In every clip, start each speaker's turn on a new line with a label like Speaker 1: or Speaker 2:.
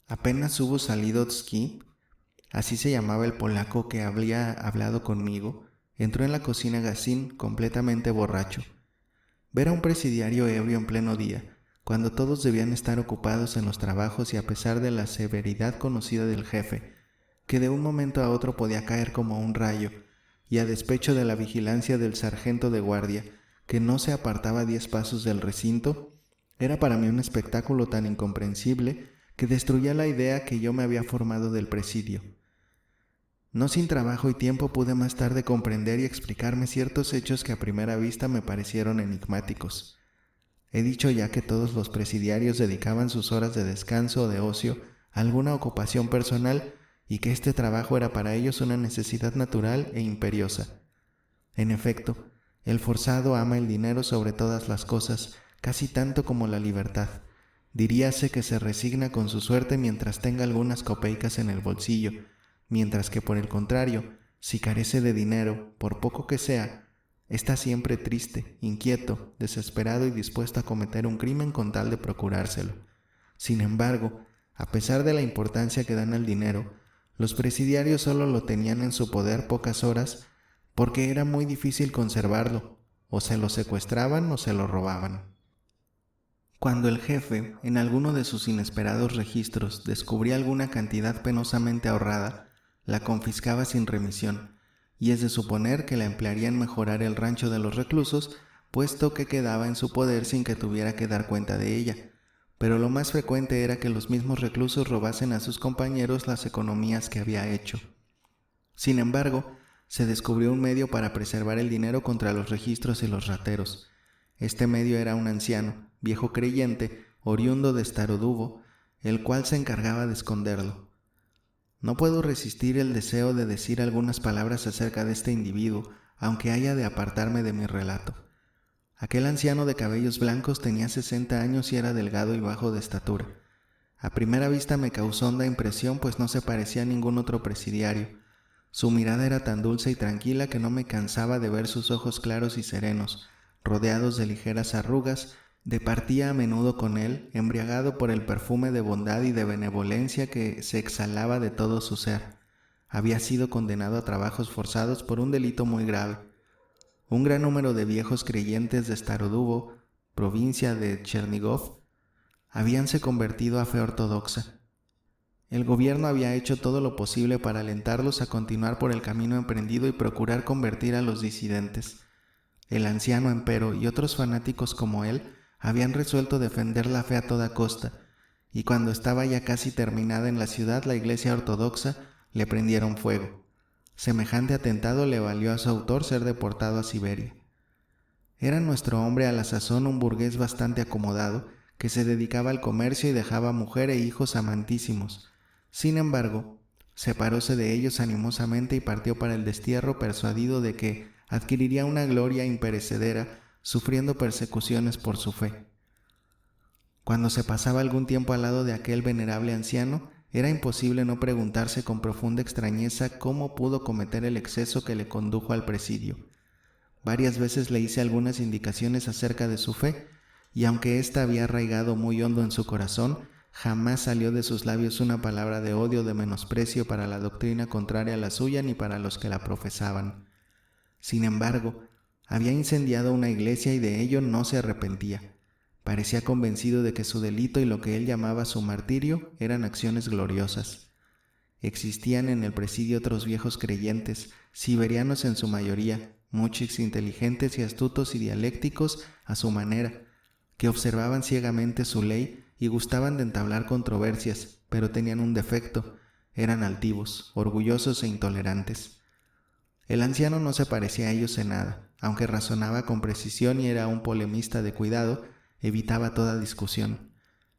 Speaker 1: Apenas hubo salido Tski, así se llamaba el polaco que había hablado conmigo, entró en la cocina Gacín completamente borracho. Ver a un presidiario ebrio en pleno día, cuando todos debían estar ocupados en los trabajos y a pesar de la severidad conocida del jefe, que de un momento a otro podía caer como un rayo, y a despecho de la vigilancia del sargento de guardia, que no se apartaba 10 pasos del recinto, era para mí un espectáculo tan incomprensible que destruía la idea que yo me había formado del presidio. No sin trabajo y tiempo pude más tarde comprender y explicarme ciertos hechos que a primera vista me parecieron enigmáticos. He dicho ya que todos los presidiarios dedicaban sus horas de descanso o de ocio a alguna ocupación personal y que este trabajo era para ellos una necesidad natural e imperiosa. En efecto, el forzado ama el dinero sobre todas las cosas, casi tanto como la libertad. Diríase que se resigna con su suerte mientras tenga algunas copeicas en el bolsillo, mientras que por el contrario, si carece de dinero, por poco que sea, está siempre triste, inquieto, desesperado y dispuesto a cometer un crimen con tal de procurárselo. Sin embargo, a pesar de la importancia que dan al dinero, los presidiarios solo lo tenían en su poder pocas horas porque era muy difícil conservarlo, o se lo secuestraban o se lo robaban. Cuando el jefe, en alguno de sus inesperados registros, descubría alguna cantidad penosamente ahorrada, la confiscaba sin remisión, y es de suponer que la emplearía en mejorar el rancho de los reclusos, puesto que quedaba en su poder sin que tuviera que dar cuenta de ella. Pero lo más frecuente era que los mismos reclusos robasen a sus compañeros las economías que había hecho. Sin embargo, se descubrió un medio para preservar el dinero contra los registros y los rateros. Este medio era un anciano, viejo creyente, oriundo de Staroduvo, el cual se encargaba de esconderlo. No puedo resistir el deseo de decir algunas palabras acerca de este individuo, aunque haya de apartarme de mi relato. Aquel anciano de cabellos blancos tenía 60 años y era delgado y bajo de estatura. A primera vista me causó honda impresión, pues no se parecía a ningún otro presidiario. Su mirada era tan dulce y tranquila que no me cansaba de ver sus ojos claros y serenos, rodeados de ligeras arrugas. Departía a menudo con él, embriagado por el perfume de bondad y de benevolencia que se exhalaba de todo su ser. Había sido condenado a trabajos forzados por un delito muy grave. Un gran número de viejos creyentes de Staroduvo, provincia de Chernigov, habíanse convertido a fe ortodoxa. El gobierno había hecho todo lo posible para alentarlos a continuar por el camino emprendido y procurar convertir a los disidentes. El anciano, empero, y otros fanáticos como él, habían resuelto defender la fe a toda costa, y cuando estaba ya casi terminada en la ciudad la iglesia ortodoxa, le prendieron fuego. Semejante atentado le valió a su autor ser deportado a Siberia. Era nuestro hombre a la sazón un burgués bastante acomodado, que se dedicaba al comercio y dejaba mujer e hijos amantísimos. Sin embargo, separóse de ellos animosamente y partió para el destierro persuadido de que adquiriría una gloria imperecedera, sufriendo persecuciones por su fe. Cuando se pasaba algún tiempo al lado de aquel venerable anciano, era imposible no preguntarse con profunda extrañeza cómo pudo cometer el exceso que le condujo al presidio. Varias veces le hice algunas indicaciones acerca de su fe, y aunque ésta había arraigado muy hondo en su corazón, jamás salió de sus labios una palabra de odio o de menosprecio para la doctrina contraria a la suya ni para los que la profesaban. Sin embargo, había incendiado una iglesia y de ello no se arrepentía. Parecía convencido de que su delito y lo que él llamaba su martirio eran acciones gloriosas. Existían en el presidio otros viejos creyentes, siberianos en su mayoría, muchos inteligentes y astutos y dialécticos a su manera, que observaban ciegamente su ley y gustaban de entablar controversias, pero tenían un defecto: eran altivos, orgullosos e intolerantes. El anciano no se parecía a ellos en nada, aunque razonaba con precisión y era un polemista de cuidado, evitaba toda discusión.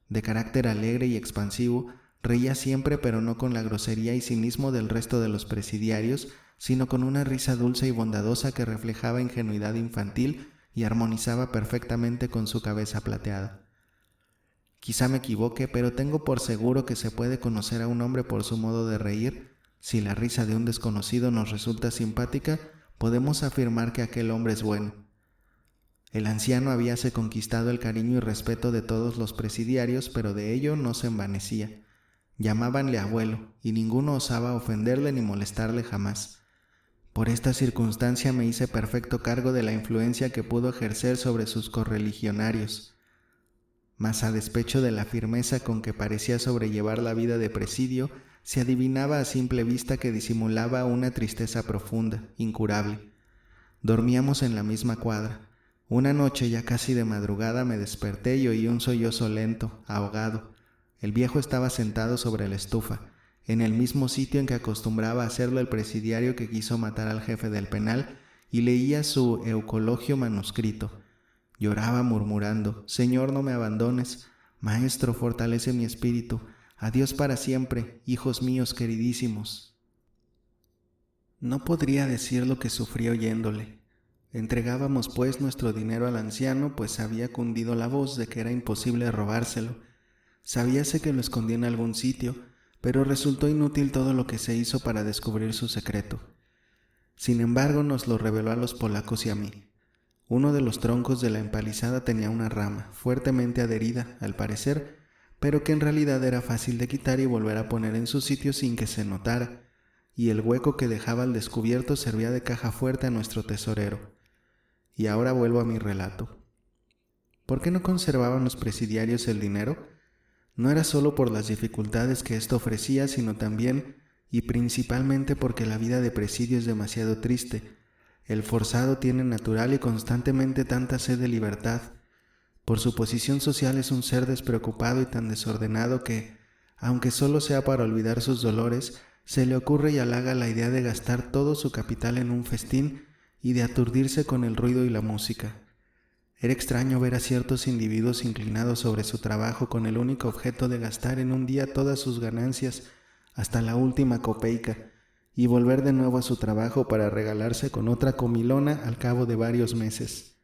Speaker 1: De carácter alegre y expansivo, reía siempre, pero no con la grosería y cinismo del resto de los presidiarios, sino con una risa dulce y bondadosa que reflejaba ingenuidad infantil y armonizaba perfectamente con su cabeza plateada. Quizá me equivoque, pero tengo por seguro que se puede conocer a un hombre por su modo de reír. Si la risa de un desconocido nos resulta simpática, podemos afirmar que aquel hombre es bueno. El anciano habíase conquistado el cariño y respeto de todos los presidiarios, pero de ello no se envanecía. Llamábanle abuelo, y ninguno osaba ofenderle ni molestarle jamás. Por esta circunstancia me hice perfecto cargo de la influencia que pudo ejercer sobre sus correligionarios. Mas a despecho de la firmeza con que parecía sobrellevar la vida de presidio, se adivinaba a simple vista que disimulaba una tristeza profunda, incurable. Dormíamos en la misma cuadra. Una noche, ya casi de madrugada, me desperté y oí un sollozo lento, ahogado. El viejo estaba sentado sobre la estufa, en el mismo sitio en que acostumbraba hacerlo el presidiario que quiso matar al jefe del penal, y leía su eucologio manuscrito. Lloraba murmurando: «Señor, no me abandones. Maestro, fortalece mi espíritu. Adiós para siempre, hijos míos queridísimos». No podría decir lo que sufrí oyéndole. Entregábamos pues nuestro dinero al anciano, pues había cundido la voz de que era imposible robárselo. Sabíase que lo escondía en algún sitio, pero resultó inútil todo lo que se hizo para descubrir su secreto. Sin embargo, nos lo reveló a los polacos y a mí. Uno de los troncos de la empalizada tenía una rama, fuertemente adherida, al parecer, pero que en realidad era fácil de quitar y volver a poner en su sitio sin que se notara, y el hueco que dejaba al descubierto servía de caja fuerte a nuestro tesorero. Y ahora vuelvo a mi relato. ¿Por qué no conservaban los presidiarios el dinero? No era solo por las dificultades que esto ofrecía, sino también y principalmente porque la vida de presidio es demasiado triste. El forzado tiene natural y constantemente tanta sed de libertad. Por su posición social es un ser despreocupado y tan desordenado que, aunque solo sea para olvidar sus dolores, se le ocurre y halaga la idea de gastar todo su capital en un festín y de aturdirse con el ruido y la música. Era extraño ver a ciertos individuos inclinados sobre su trabajo con el único objeto de gastar en un día todas sus ganancias, hasta la última copeica, y volver de nuevo a su trabajo para regalarse con otra comilona al cabo de varios meses.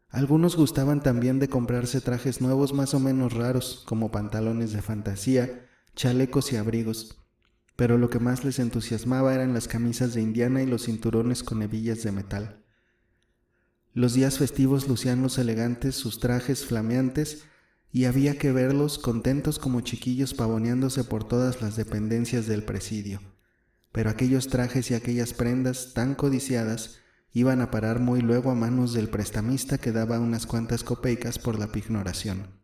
Speaker 1: Algunos gustaban también de comprarse trajes nuevos más o menos raros, como pantalones de fantasía, chalecos y abrigos, pero lo que más les entusiasmaba eran las camisas de indiana y los cinturones con hebillas de metal. Los días festivos lucían los elegantes sus trajes flameantes y había que verlos contentos como chiquillos pavoneándose por todas las dependencias del presidio. Pero aquellos trajes y aquellas prendas tan codiciadas iban a parar muy luego a manos del prestamista que daba unas cuantas copeicas por la pignoración.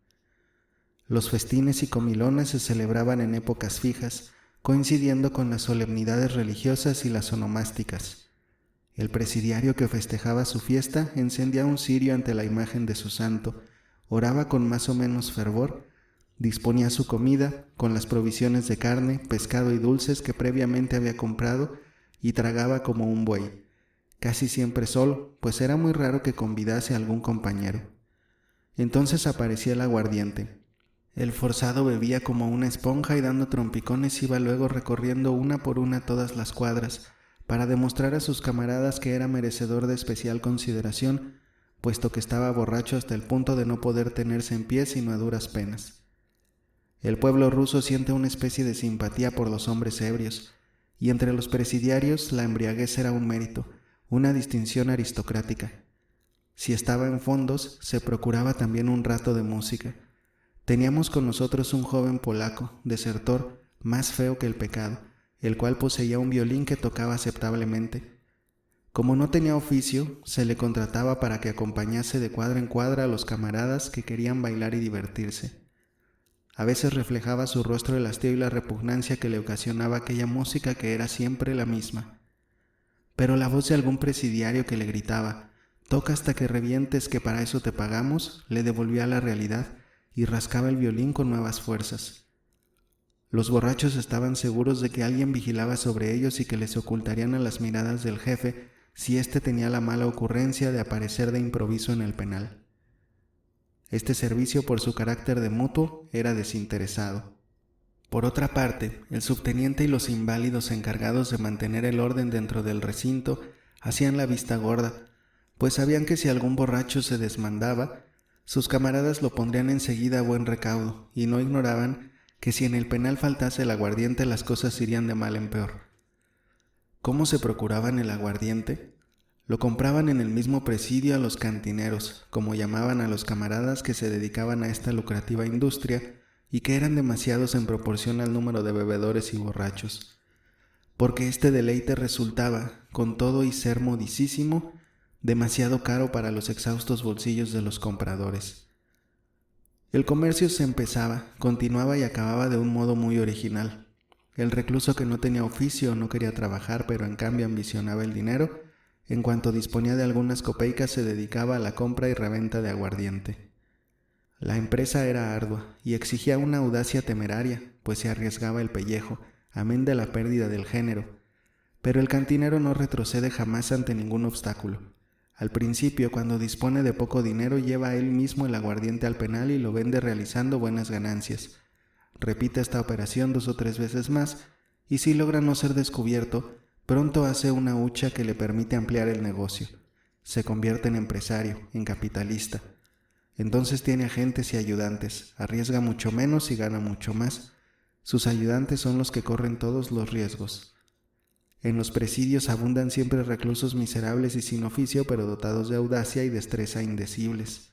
Speaker 1: Los festines y comilones se celebraban en épocas fijas, coincidiendo con las solemnidades religiosas y las onomásticas. El presidiario que festejaba su fiesta encendía un cirio ante la imagen de su santo, oraba con más o menos fervor, disponía su comida con las provisiones de carne, pescado y dulces que previamente había comprado y tragaba como un buey, casi siempre solo, pues era muy raro que convidase a algún compañero. Entonces aparecía el aguardiente. El forzado bebía como una esponja y dando trompicones iba luego recorriendo una por una todas las cuadras, para demostrar a sus camaradas que era merecedor de especial consideración, puesto que estaba borracho hasta el punto de no poder tenerse en pie sino a duras penas. El pueblo ruso siente una especie de simpatía por los hombres ebrios, y entre los presidiarios la embriaguez era un mérito, una distinción aristocrática. Si estaba en fondos, se procuraba también un rato de música. Teníamos con nosotros un joven polaco, desertor, más feo que el pecado, el cual poseía un violín que tocaba aceptablemente. Como no tenía oficio, se le contrataba para que acompañase de cuadra en cuadra a los camaradas que querían bailar y divertirse. A veces reflejaba su rostro el hastío y la repugnancia que le ocasionaba aquella música que era siempre la misma. Pero la voz de algún presidiario que le gritaba: «Toca hasta que revientes, que para eso te pagamos», le devolvía a la realidad y rascaba el violín con nuevas fuerzas. Los borrachos estaban seguros de que alguien vigilaba sobre ellos y que les ocultarían a las miradas del jefe si éste tenía la mala ocurrencia de aparecer de improviso en el penal. Este servicio, por su carácter de mutuo, era desinteresado. Por otra parte, el subteniente y los inválidos encargados de mantener el orden dentro del recinto hacían la vista gorda, pues sabían que si algún borracho se desmandaba, sus camaradas lo pondrían enseguida a buen recaudo, y no ignoraban que si en el penal faltase el aguardiente las cosas irían de mal en peor. ¿Cómo se procuraban el aguardiente? Lo compraban en el mismo presidio a los cantineros, como llamaban a los camaradas que se dedicaban a esta lucrativa industria, y que eran demasiados en proporción al número de bebedores y borrachos, porque este deleite resultaba, con todo y ser modicísimo, demasiado caro para los exhaustos bolsillos de los compradores. El comercio se empezaba, continuaba y acababa de un modo muy original. El recluso que no tenía oficio no quería trabajar, pero en cambio ambicionaba el dinero, en cuanto disponía de algunas copeicas se dedicaba a la compra y reventa de aguardiente. La empresa era ardua y exigía una audacia temeraria, pues se arriesgaba el pellejo, amén de la pérdida del género. Pero el cantinero no retrocede jamás ante ningún obstáculo. Al principio, cuando dispone de poco dinero, lleva él mismo el aguardiente al penal y lo vende realizando buenas ganancias. Repite esta operación 2 o 3 veces más, y si logra no ser descubierto, pronto hace una hucha que le permite ampliar el negocio. Se convierte en empresario, en capitalista. Entonces tiene agentes y ayudantes, arriesga mucho menos y gana mucho más. Sus ayudantes son los que corren todos los riesgos. En los presidios abundan siempre reclusos miserables y sin oficio, pero dotados de audacia y destreza indecibles.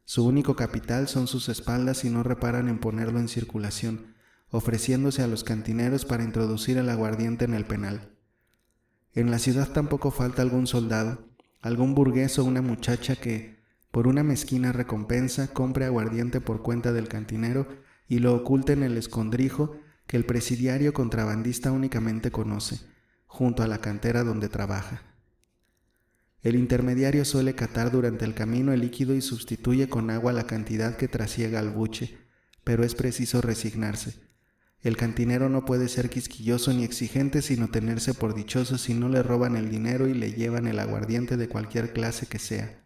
Speaker 1: Su único capital son sus espaldas y no reparan en ponerlo en circulación, ofreciéndose a los cantineros para introducir el aguardiente en el penal. En la ciudad tampoco falta algún soldado, algún burgués o una muchacha que, por una mezquina recompensa, compre aguardiente por cuenta del cantinero y lo oculte en el escondrijo que el presidiario contrabandista únicamente conoce, junto a la cantera donde trabaja. El intermediario suele catar durante el camino el líquido y sustituye con agua la cantidad que trasiega al buche, pero es preciso resignarse. El cantinero no puede ser quisquilloso ni exigente, sino tenerse por dichoso si no le roban el dinero y le llevan el aguardiente de cualquier clase que sea.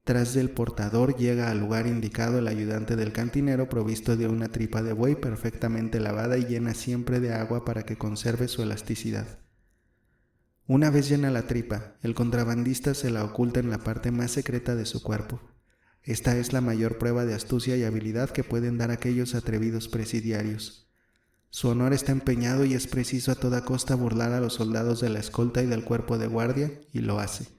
Speaker 1: Tras del portador llega al lugar indicado el ayudante del cantinero provisto de una tripa de buey perfectamente lavada y llena siempre de agua para que conserve su elasticidad. Una vez llena la tripa, el contrabandista se la oculta en la parte más secreta de su cuerpo. Esta es la mayor prueba de astucia y habilidad que pueden dar aquellos atrevidos presidiarios. Su honor está empeñado y es preciso a toda costa burlar a los soldados de la escolta y del cuerpo de guardia, y lo hace.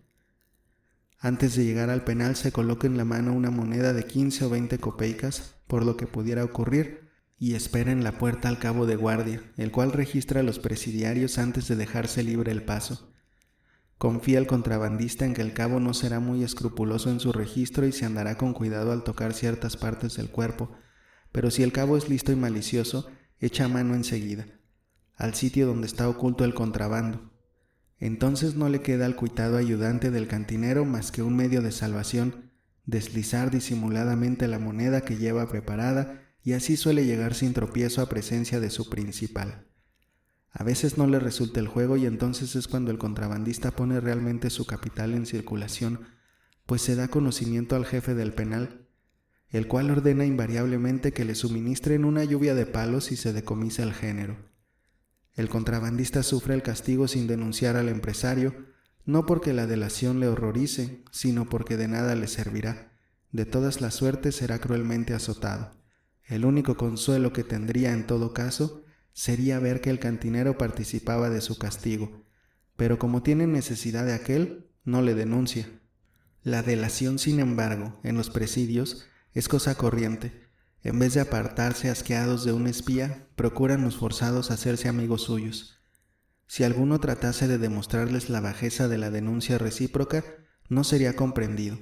Speaker 1: Antes de llegar al penal se coloca en la mano una moneda de 15 o 20 copeicas, por lo que pudiera ocurrir, y espera en la puerta al cabo de guardia, el cual registra a los presidiarios antes de dejarse libre el paso. Confía el contrabandista en que el cabo no será muy escrupuloso en su registro y se andará con cuidado al tocar ciertas partes del cuerpo, pero si el cabo es listo y malicioso, echa mano enseguida, al sitio donde está oculto el contrabando. Entonces no le queda al cuitado ayudante del cantinero más que un medio de salvación, deslizar disimuladamente la moneda que lleva preparada, y así suele llegar sin tropiezo a presencia de su principal. A veces no le resulta el juego y entonces es cuando el contrabandista pone realmente su capital en circulación, pues se da conocimiento al jefe del penal, el cual ordena invariablemente que le suministren una lluvia de palos y se decomisa el género. El contrabandista sufre el castigo sin denunciar al empresario, no porque la delación le horrorice, sino porque de nada le servirá. De todas las suertes será cruelmente azotado. El único consuelo que tendría en todo caso sería ver que el cantinero participaba de su castigo, pero como tiene necesidad de aquel, no le denuncia. La delación, sin embargo, en los presidios es cosa corriente. En vez de apartarse asqueados de un espía, procuran los forzados hacerse amigos suyos. Si alguno tratase de demostrarles la bajeza de la denuncia recíproca, no sería comprendido.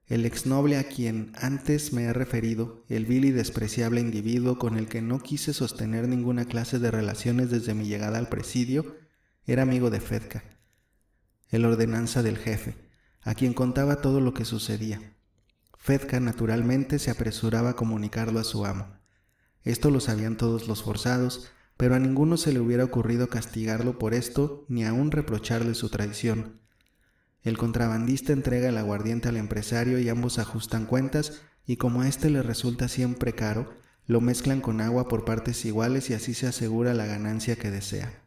Speaker 1: El exnoble a quien antes me he referido, el vil y despreciable individuo con el que no quise sostener ninguna clase de relaciones desde mi llegada al presidio, era amigo de Fedka, el ordenanza del jefe, a quien contaba todo lo que sucedía. Fedka, naturalmente, se apresuraba a comunicarlo a su amo. Esto lo sabían todos los forzados, pero a ninguno se le hubiera ocurrido castigarlo por esto ni aún reprocharle su traición. El contrabandista entrega el aguardiente al empresario y ambos ajustan cuentas, y como a éste le resulta siempre caro, lo mezclan con agua por partes iguales y así se asegura la ganancia que desea.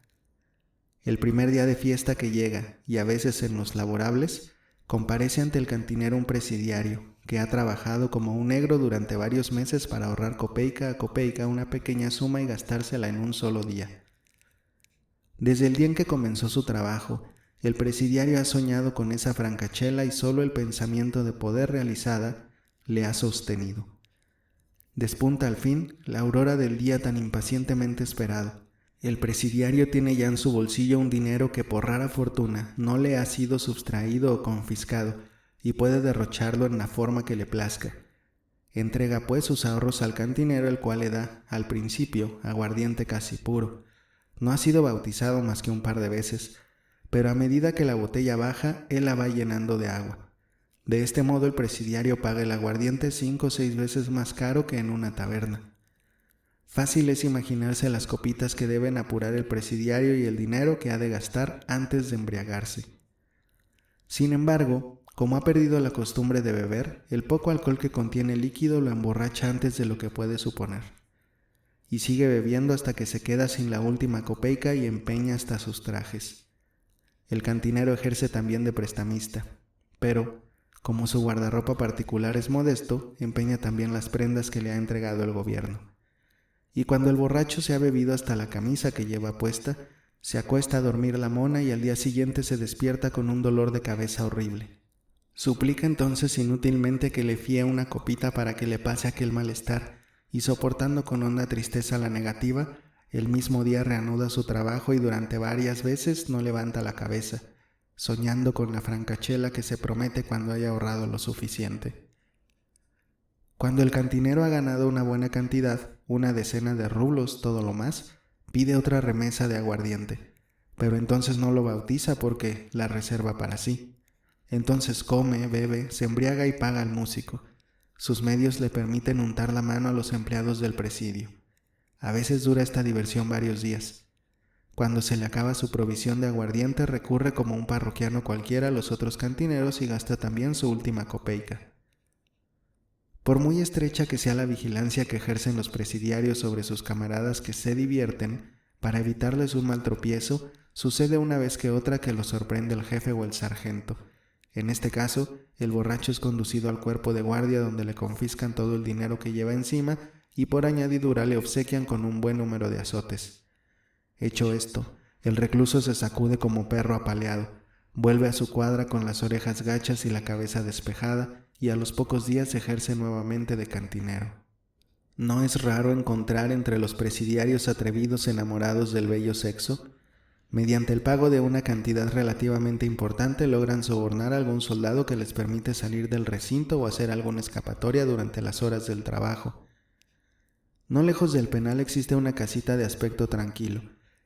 Speaker 1: El primer día de fiesta que llega, y a veces en los laborables, comparece ante el cantinero un presidiario, que ha trabajado como un negro durante varios meses para ahorrar copeica a copeica una pequeña suma y gastársela en un solo día. Desde el día en que comenzó su trabajo, el presidiario ha soñado con esa francachela y solo el pensamiento de poder realizada le ha sostenido. Despunta al fin la aurora del día tan impacientemente esperado. El presidiario tiene ya en su bolsillo un dinero que por rara fortuna no le ha sido sustraído o confiscado y puede derrocharlo en la forma que le plazca. Entrega pues sus ahorros al cantinero, el cual le da, al principio, aguardiente casi puro. No ha sido bautizado más que un par de veces, pero a medida que la botella baja, él la va llenando de agua. De este modo el presidiario paga el aguardiente 5 o 6 veces más caro que en una taberna. Fácil es imaginarse las copitas que deben apurar el presidiario y el dinero que ha de gastar antes de embriagarse. Sin embargo, como ha perdido la costumbre de beber, el poco alcohol que contiene el líquido lo emborracha antes de lo que puede suponer. Y sigue bebiendo hasta que se queda sin la última copeica y empeña hasta sus trajes. El cantinero ejerce también de prestamista, pero, como su guardarropa particular es modesto, empeña también las prendas que le ha entregado el gobierno. Y cuando el borracho se ha bebido hasta la camisa que lleva puesta, se acuesta a dormir la mona y al día siguiente se despierta con un dolor de cabeza horrible. Suplica entonces inútilmente que le fíe una copita para que le pase aquel malestar, y soportando con honda tristeza la negativa, el mismo día reanuda su trabajo y durante varias veces no levanta la cabeza, soñando con la francachela que se promete cuando haya ahorrado lo suficiente. Cuando el cantinero ha ganado una buena cantidad, una decena de rublos, todo lo más, pide otra remesa de aguardiente, pero entonces no lo bautiza porque la reserva para sí. Entonces come, bebe, se embriaga y paga al músico. Sus medios le permiten untar la mano a los empleados del presidio. A veces dura esta diversión varios días. Cuando se le acaba su provisión de aguardiente, recurre como un parroquiano cualquiera a los otros cantineros y gasta también su última copeica. Por muy estrecha que sea la vigilancia que ejercen los presidiarios sobre sus camaradas que se divierten, para evitarles un mal tropiezo, sucede una vez que otra que los sorprende el jefe o el sargento. En este caso, el borracho es conducido al cuerpo de guardia donde le confiscan todo el dinero que lleva encima y por añadidura le obsequian con un buen número de azotes. Hecho esto, el recluso se sacude como perro apaleado, vuelve a su cuadra con las orejas gachas y la cabeza despejada y a los pocos días ejerce nuevamente de cantinero. No es raro encontrar entre los presidiarios atrevidos enamorados del bello sexo. Mediante el pago de una cantidad relativamente importante logran sobornar a algún soldado que les permite salir del recinto o hacer alguna escapatoria durante las horas del trabajo. No lejos del penal existe una casita de aspecto tranquilo,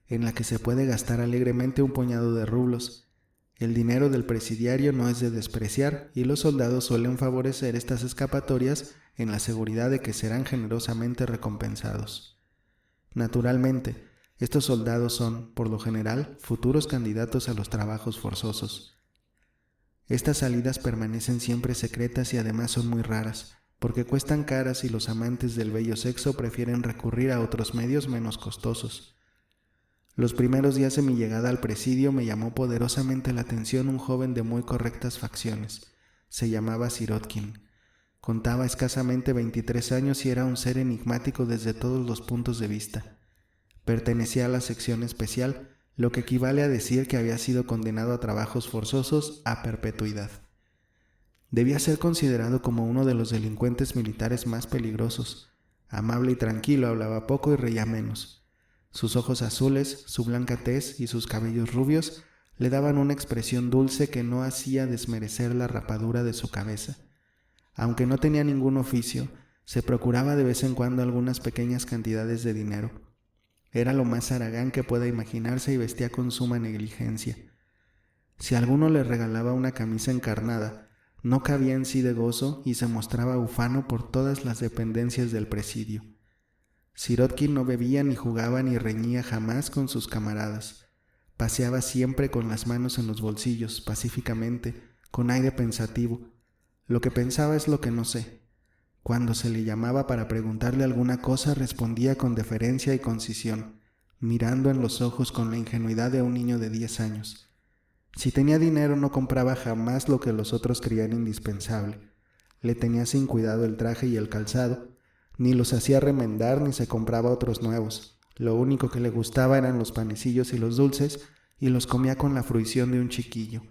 Speaker 1: en la que se puede gastar alegremente un puñado de rublos. El dinero del presidiario no es de despreciar y los soldados suelen favorecer estas escapatorias en la seguridad de que serán generosamente recompensados. Naturalmente, estos soldados son, por lo general, futuros candidatos a los trabajos forzosos. Estas salidas permanecen siempre secretas y además son muy raras, porque cuestan caras y los amantes del bello sexo prefieren recurrir a otros medios menos costosos. Los primeros días de mi llegada al presidio me llamó poderosamente la atención un joven de muy correctas facciones. Se llamaba Sirotkin. Contaba escasamente 23 años y era un ser enigmático desde todos los puntos de vista. Pertenecía a la sección especial, lo que equivale a decir que había sido condenado a trabajos forzosos a perpetuidad. Debía ser considerado como uno de los delincuentes militares más peligrosos. Amable y tranquilo, hablaba poco y reía menos. Sus ojos azules, su blanca tez y sus cabellos rubios le daban una expresión dulce que no hacía desmerecer la rapadura de su cabeza. Aunque no tenía ningún oficio, se procuraba de vez en cuando algunas pequeñas cantidades de dinero. Era lo más haragán que pueda imaginarse y vestía con suma negligencia. Si alguno le regalaba una camisa encarnada, no cabía en sí de gozo y se mostraba ufano por todas las dependencias del presidio. Sirotkin no bebía ni jugaba ni reñía jamás con sus camaradas. Paseaba siempre con las manos en los bolsillos, pacíficamente, con aire pensativo. Lo que pensaba es lo que no sé. Cuando se le llamaba para preguntarle alguna cosa, respondía con deferencia y concisión, mirando en los ojos con la ingenuidad de un niño de 10 años. Si tenía dinero, no compraba jamás lo que los otros creían indispensable. Le tenía sin cuidado el traje y el calzado, ni los hacía remendar ni se compraba otros nuevos. Lo único que le gustaba eran los panecillos y los dulces, y los comía con la fruición de un chiquillo.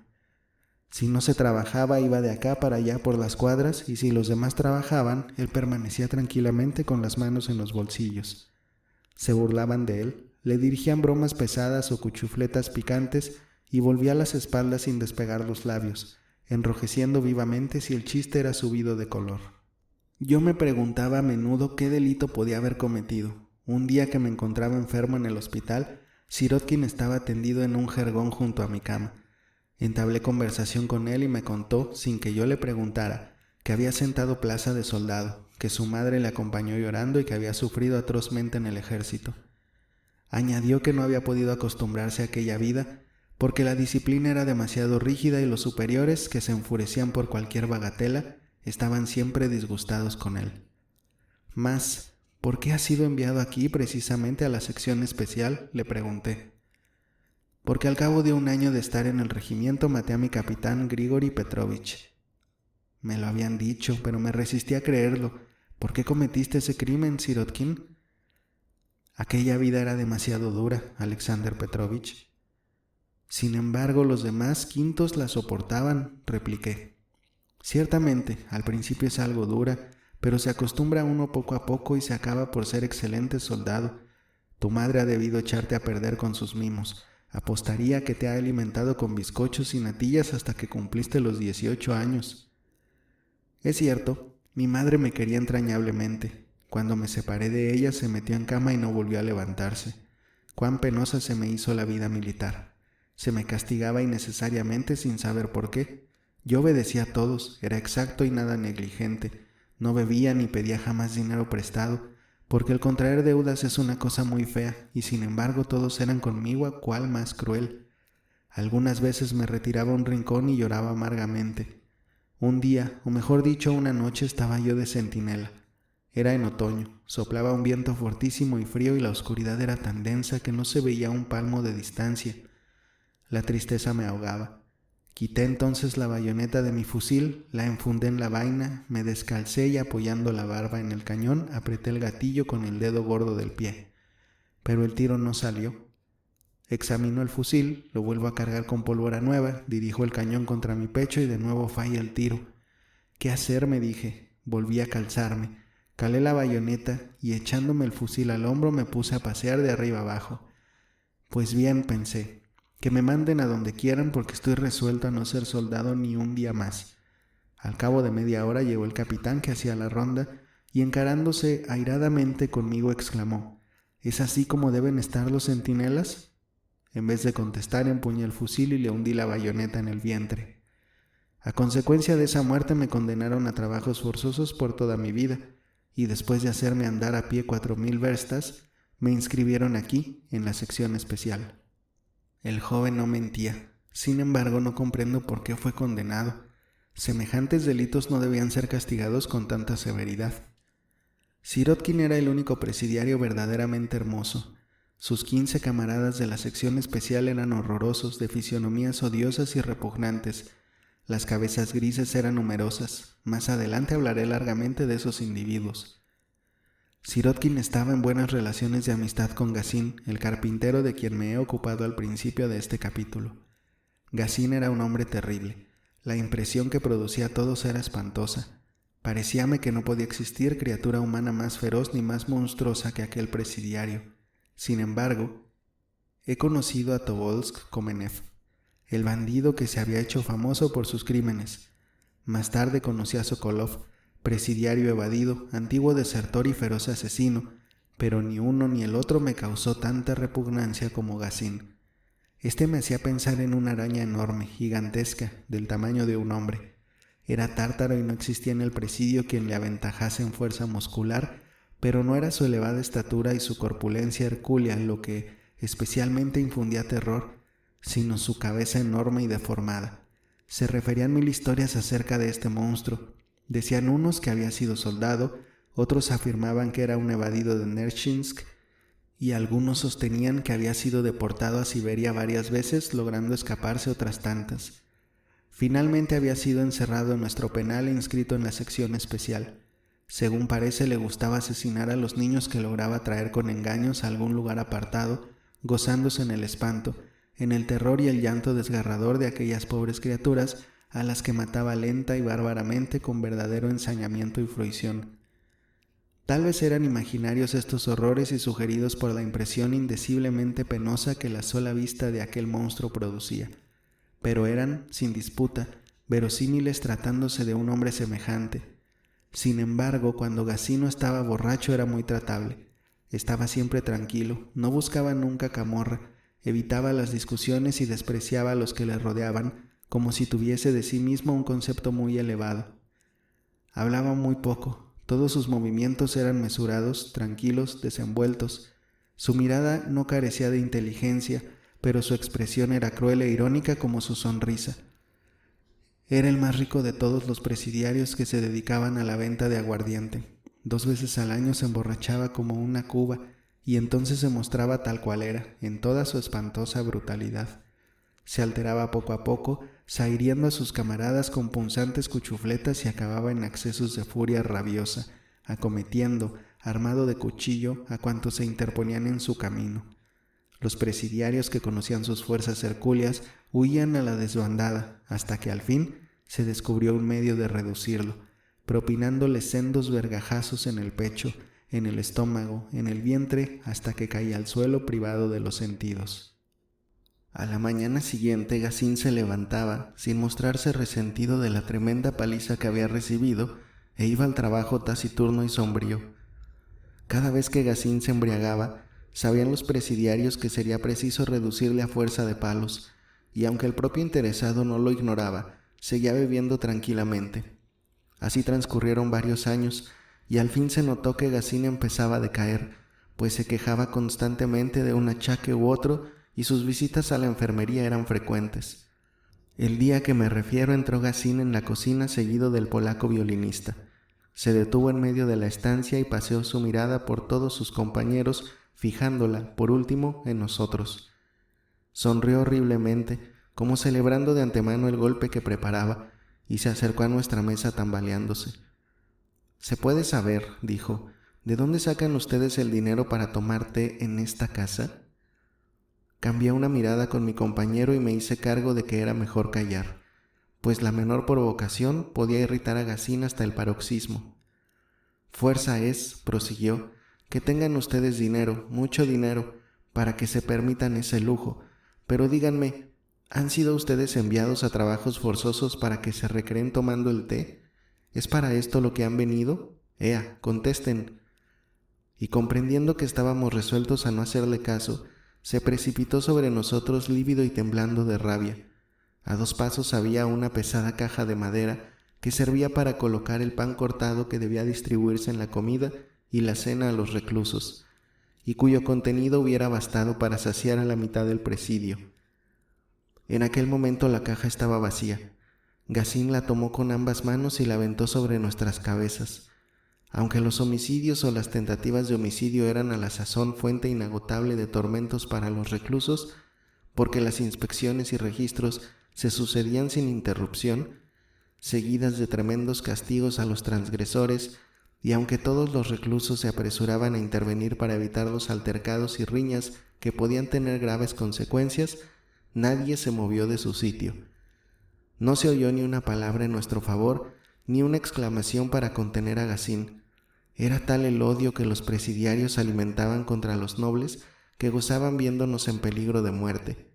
Speaker 1: Si no se trabajaba, iba de acá para allá por las cuadras, y si los demás trabajaban, él permanecía tranquilamente con las manos en los bolsillos. Se burlaban de él, le dirigían bromas pesadas o cuchufletas picantes, y volvía las espaldas sin despegar los labios, enrojeciendo vivamente si el chiste era subido de color. Yo me preguntaba a menudo qué delito podía haber cometido. Un día que me encontraba enfermo en el hospital, Sirotkin estaba tendido en un jergón junto a mi cama. Entablé conversación con él y me contó, sin que yo le preguntara, que había sentado plaza de soldado, que su madre le acompañó llorando y que había sufrido atrozmente en el ejército. Añadió que no había podido acostumbrarse a aquella vida porque la disciplina era demasiado rígida y los superiores, que se enfurecían por cualquier bagatela, estaban siempre disgustados con él. Mas, ¿por qué ha sido enviado aquí precisamente a la sección especial?, le pregunté. Porque al cabo de un año de estar en el regimiento maté a mi capitán Grigori Petrovich. Me lo habían dicho, pero me resistí a creerlo. ¿Por qué cometiste ese crimen, Sirotkin? Aquella vida era demasiado dura, Alexander Petrovich. Sin embargo, los demás quintos la soportaban, repliqué. Ciertamente, al principio es algo dura, pero se acostumbra uno poco a poco y se acaba por ser excelente soldado. Tu madre ha debido echarte a perder con sus mimos. Apostaría que te ha alimentado con bizcochos y natillas hasta que cumpliste los 18 años. Es cierto, mi madre me quería entrañablemente. Cuando me separé de ella se metió en cama y no volvió a levantarse. Cuán penosa se me hizo la vida militar. Se me castigaba innecesariamente sin saber por qué. Yo obedecía a todos, era exacto y nada negligente. No bebía ni pedía jamás dinero prestado, porque el contraer deudas es una cosa muy fea, y sin embargo todos eran conmigo a cual más cruel. Algunas veces me retiraba a un rincón y lloraba amargamente. Un día, o mejor dicho una noche, estaba yo de centinela. Era en otoño, soplaba un viento fortísimo y frío y la oscuridad era tan densa que no se veía un palmo de distancia. La tristeza me ahogaba. Quité entonces la bayoneta de mi fusil, la enfundé en la vaina, me descalcé y apoyando la barba en el cañón, apreté el gatillo con el dedo gordo del pie. Pero el tiro no salió. Examino el fusil, lo vuelvo a cargar con pólvora nueva, dirijo el cañón contra mi pecho y de nuevo falla el tiro. ¿Qué hacer?, me dije. Volví a calzarme. Calé la bayoneta y echándome el fusil al hombro me puse a pasear de arriba abajo. Pues bien, pensé, que me manden a donde quieran porque estoy resuelto a no ser soldado ni un día más. Al cabo de media hora llegó el capitán que hacía la ronda y encarándose airadamente conmigo exclamó: ¿Es así como deben estar los centinelas? En vez de contestar empuñé el fusil y le hundí la bayoneta en el vientre. A consecuencia de esa muerte me condenaron a trabajos forzosos por toda mi vida y después de hacerme andar a pie 4000 verstas, me inscribieron aquí en la sección especial. El joven no mentía. Sin embargo, no comprendo por qué fue condenado. Semejantes delitos no debían ser castigados con tanta severidad. Sirotkin era el único presidiario verdaderamente hermoso. Sus 15 camaradas de la sección especial eran horrorosos, de fisionomías odiosas y repugnantes. Las cabezas grises eran numerosas. Más adelante hablaré largamente de esos individuos. Sirotkin estaba en buenas relaciones de amistad con Gazin, el carpintero de quien me he ocupado al principio de este capítulo. Gazin era un hombre terrible. La impresión que producía a todos era espantosa. Parecíame que no podía existir criatura humana más feroz ni más monstruosa que aquel presidiario. Sin embargo, he conocido a Tobolsk Komenev, el bandido que se había hecho famoso por sus crímenes. Más tarde conocí a Sokolov, presidiario evadido, antiguo desertor y feroz asesino, pero ni uno ni el otro me causó tanta repugnancia como Gazin. Este me hacía pensar en una araña enorme, gigantesca, del tamaño de un hombre. Era tártaro y no existía en el presidio quien le aventajase en fuerza muscular, pero no era su elevada estatura y su corpulencia hercúlea lo que especialmente infundía terror, sino su cabeza enorme y deformada. Se referían mil historias acerca de este monstruo. Decían unos que había sido soldado, otros afirmaban que era un evadido de Nerchinsk, y algunos sostenían que había sido deportado a Siberia varias veces, logrando escaparse otras tantas. Finalmente había sido encerrado en nuestro penal e inscrito en la sección especial. Según parece, le gustaba asesinar a los niños que lograba traer con engaños a algún lugar apartado, gozándose en el espanto, en el terror y el llanto desgarrador de aquellas pobres criaturas a las que mataba lenta y bárbaramente con verdadero ensañamiento y fruición. Tal vez eran imaginarios estos horrores y sugeridos por la impresión indeciblemente penosa que la sola vista de aquel monstruo producía, pero eran, sin disputa, verosímiles tratándose de un hombre semejante. Sin embargo, cuando Gacino estaba borracho era muy tratable. Estaba siempre tranquilo, no buscaba nunca camorra, evitaba las discusiones y despreciaba a los que le rodeaban, como si tuviese de sí mismo un concepto muy elevado. Hablaba muy poco. Todos sus movimientos eran mesurados, tranquilos, desenvueltos. Su mirada no carecía de inteligencia, pero su expresión era cruel e irónica como su sonrisa. Era el más rico de todos los presidiarios que se dedicaban a la venta de aguardiente. 2 veces al año se emborrachaba como una cuba y entonces se mostraba tal cual era, en toda su espantosa brutalidad. Se alteraba poco a poco, zahiriendo a sus camaradas con punzantes cuchufletas y acababa en accesos de furia rabiosa, acometiendo, armado de cuchillo, a cuantos se interponían en su camino. Los presidiarios que conocían sus fuerzas hercúleas huían a la desbandada, hasta que al fin se descubrió un medio de reducirlo, propinándole sendos vergajazos en el pecho, en el estómago, en el vientre, hasta que caía al suelo privado de los sentidos. A la mañana siguiente Gacín se levantaba, sin mostrarse resentido de la tremenda paliza que había recibido, e iba al trabajo taciturno y sombrío. Cada vez que Gacín se embriagaba, sabían los presidiarios que sería preciso reducirle a fuerza de palos, y aunque el propio interesado no lo ignoraba, seguía bebiendo tranquilamente. Así transcurrieron varios años, y al fin se notó que Gacín empezaba a decaer, pues se quejaba constantemente de un achaque u otro, y sus visitas a la enfermería eran frecuentes. El día que me refiero entró Gacín en la cocina seguido del polaco violinista. Se detuvo en medio de la estancia y paseó su mirada por todos sus compañeros, fijándola, por último, en nosotros. Sonrió horriblemente, como celebrando de antemano el golpe que preparaba, y se acercó a nuestra mesa tambaleándose. «¿Se puede saber», dijo, «de dónde sacan ustedes el dinero para tomar té en esta casa?» Cambié una mirada con mi compañero y me hice cargo de que era mejor callar, pues la menor provocación podía irritar a Gacín hasta el paroxismo. «Fuerza es», prosiguió, «que tengan ustedes dinero, mucho dinero, para que se permitan ese lujo, pero díganme, ¿han sido ustedes enviados a trabajos forzosos para que se recreen tomando el té? ¿Es para esto lo que han venido? Ea, contesten». Y comprendiendo que estábamos resueltos a no hacerle caso, se precipitó sobre nosotros lívido y temblando de rabia. A 2 pasos había una pesada caja de madera que servía para colocar el pan cortado que debía distribuirse en la comida y la cena a los reclusos, y cuyo contenido hubiera bastado para saciar a la mitad del presidio. En aquel momento la caja estaba vacía. Gacín la tomó con ambas manos y la aventó sobre nuestras cabezas. Aunque los homicidios o las tentativas de homicidio eran a la sazón fuente inagotable de tormentos para los reclusos, porque las inspecciones y registros se sucedían sin interrupción, seguidas de tremendos castigos a los transgresores, y aunque todos los reclusos se apresuraban a intervenir para evitar los altercados y riñas que podían tener graves consecuencias, nadie se movió de su sitio. No se oyó ni una palabra en nuestro favor, ni una exclamación para contener a Gacín. Era tal el odio que los presidiarios alimentaban contra los nobles que gozaban viéndonos en peligro de muerte.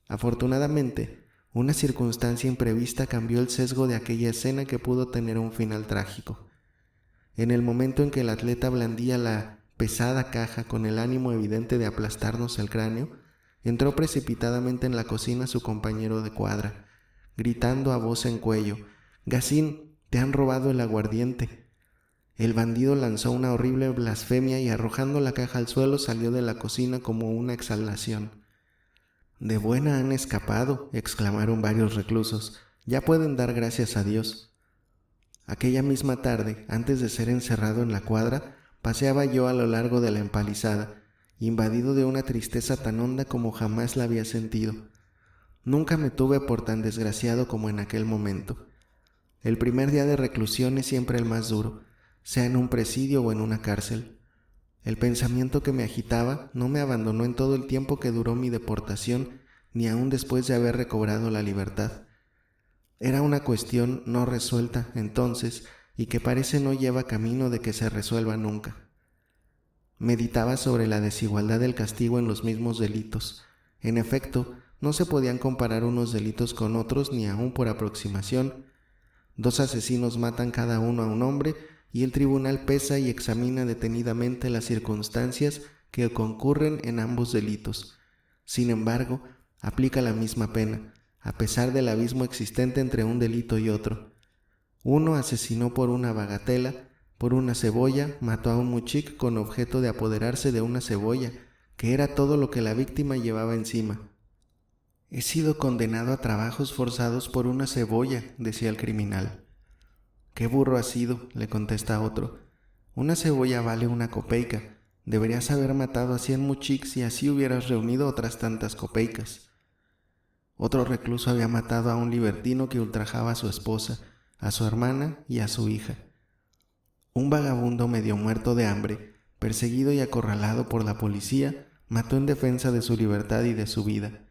Speaker 1: Afortunadamente, una circunstancia imprevista cambió el sesgo de aquella escena que pudo tener un final trágico. En el momento en que el atleta blandía la pesada caja con el ánimo evidente de aplastarnos el cráneo, entró precipitadamente en la cocina su compañero de cuadra, gritando a voz en cuello: «Gacín, te han robado el aguardiente». El bandido lanzó una horrible blasfemia y arrojando la caja al suelo salió de la cocina como una exhalación. «De buena han escapado», exclamaron varios reclusos. «Ya pueden dar gracias a Dios». Aquella misma tarde, antes de ser encerrado en la cuadra, paseaba yo a lo largo de la empalizada, invadido de una tristeza tan honda como jamás la había sentido. Nunca me tuve por tan desgraciado como en aquel momento. El primer día de reclusión es siempre el más duro, sea en un presidio o en una cárcel. El pensamiento que me agitaba no me abandonó en todo el tiempo que duró mi deportación, ni aun después de haber recobrado la libertad. Era una cuestión no resuelta entonces y que parece no lleva camino de que se resuelva nunca. Meditaba sobre la desigualdad del castigo en los mismos delitos. En efecto, no se podían comparar unos delitos con otros ni aun por aproximación. 2 asesinos matan cada uno a un hombre y el tribunal pesa y examina detenidamente las circunstancias que concurren en ambos delitos. Sin embargo, aplica la misma pena, a pesar del abismo existente entre un delito y otro. Uno asesinó por una bagatela, por una cebolla, mató a un muchik con objeto de apoderarse de una cebolla, que era todo lo que la víctima llevaba encima. «He sido condenado a trabajos forzados por una cebolla», decía el criminal. «¿Qué burro has sido?», le contesta otro. «Una cebolla vale 1 copeica. Deberías haber matado a 100 muchiks y así hubieras reunido otras tantas copeicas». Otro recluso había matado a un libertino que ultrajaba a su esposa, a su hermana y a su hija. Un vagabundo medio muerto de hambre, perseguido y acorralado por la policía, mató en defensa de su libertad y de su vida.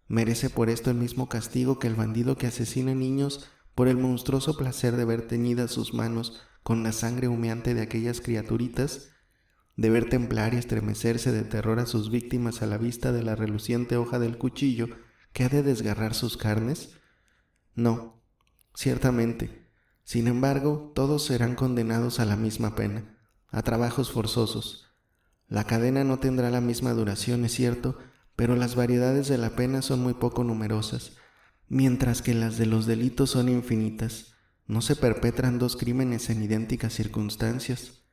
Speaker 1: Merece por esto el mismo castigo que el bandido que asesina niños por el monstruoso placer de ver teñidas sus manos con la sangre humeante de aquellas criaturitas, de ver temblar y estremecerse de terror a sus víctimas a la vista de la reluciente hoja del cuchillo que ha de desgarrar sus carnes. No, ciertamente. Sin embargo, todos serán condenados a la misma pena, a trabajos forzosos. La cadena no tendrá la misma duración, es cierto, pero las variedades de la pena son muy poco numerosas, mientras que las de los delitos son infinitas. No se perpetran 2 crímenes en idénticas circunstancias.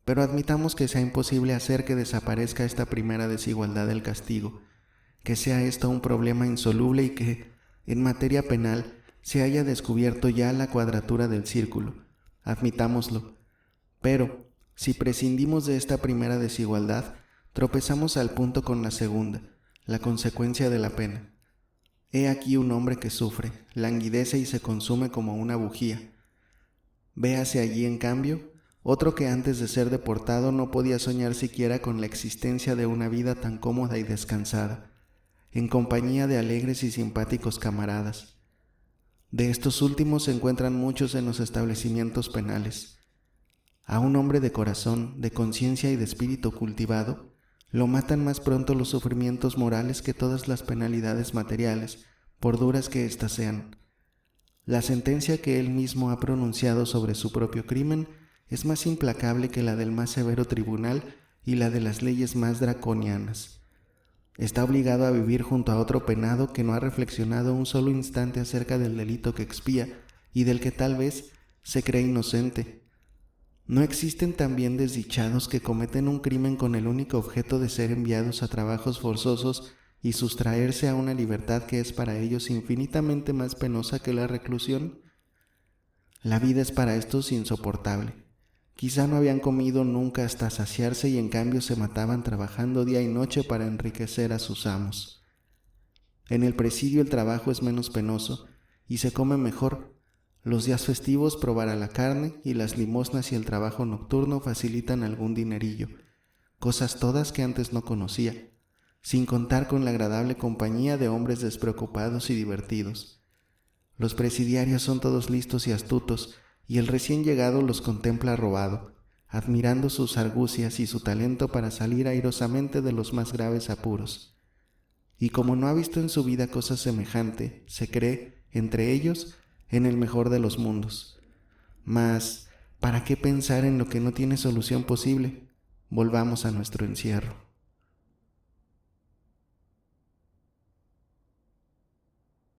Speaker 1: Pero admitamos que sea imposible hacer que desaparezca esta primera desigualdad del castigo, que sea esto un problema insoluble y que, en materia penal, se haya descubierto ya la cuadratura del círculo. Admitámoslo. Pero, si prescindimos de esta primera desigualdad, tropezamos al punto con la segunda, la consecuencia de la pena. He aquí un hombre que sufre, languidece y se consume como una bujía. Véase allí, en cambio, otro que antes de ser deportado no podía soñar siquiera con la existencia de una vida tan cómoda y descansada, en compañía de alegres y simpáticos camaradas. De estos últimos se encuentran muchos en los establecimientos penales. A un hombre de corazón, de conciencia y de espíritu cultivado, lo matan más pronto los sufrimientos morales que todas las penalidades materiales, por duras que éstas sean. La sentencia que él mismo ha pronunciado sobre su propio crimen es más implacable que la del más severo tribunal y la de las leyes más draconianas. Está obligado a vivir junto a otro penado que no ha reflexionado un solo instante acerca del delito que expía y del que tal vez se cree inocente. ¿No existen también desdichados que cometen un crimen con el único objeto de ser enviados a trabajos forzosos y sustraerse a una libertad que es para ellos infinitamente más penosa que la reclusión? La vida es para estos insoportable. Quizá no habían comido nunca hasta saciarse y en cambio se mataban trabajando día y noche para enriquecer a sus amos. En el presidio el trabajo es menos penoso y se come mejor. Los días festivos probar a la carne y las limosnas y el trabajo nocturno facilitan algún dinerillo, cosas todas que antes no conocía, sin contar con la agradable compañía de hombres despreocupados y divertidos. Los presidiarios son todos listos y astutos, y el recién llegado los contempla robado, admirando sus argucias y su talento para salir airosamente de los más graves apuros. Y como no ha visto en su vida cosa semejante, se cree, entre ellos, en el mejor de los mundos. Mas, ¿para qué pensar en lo que no tiene solución posible? Volvamos a nuestro encierro.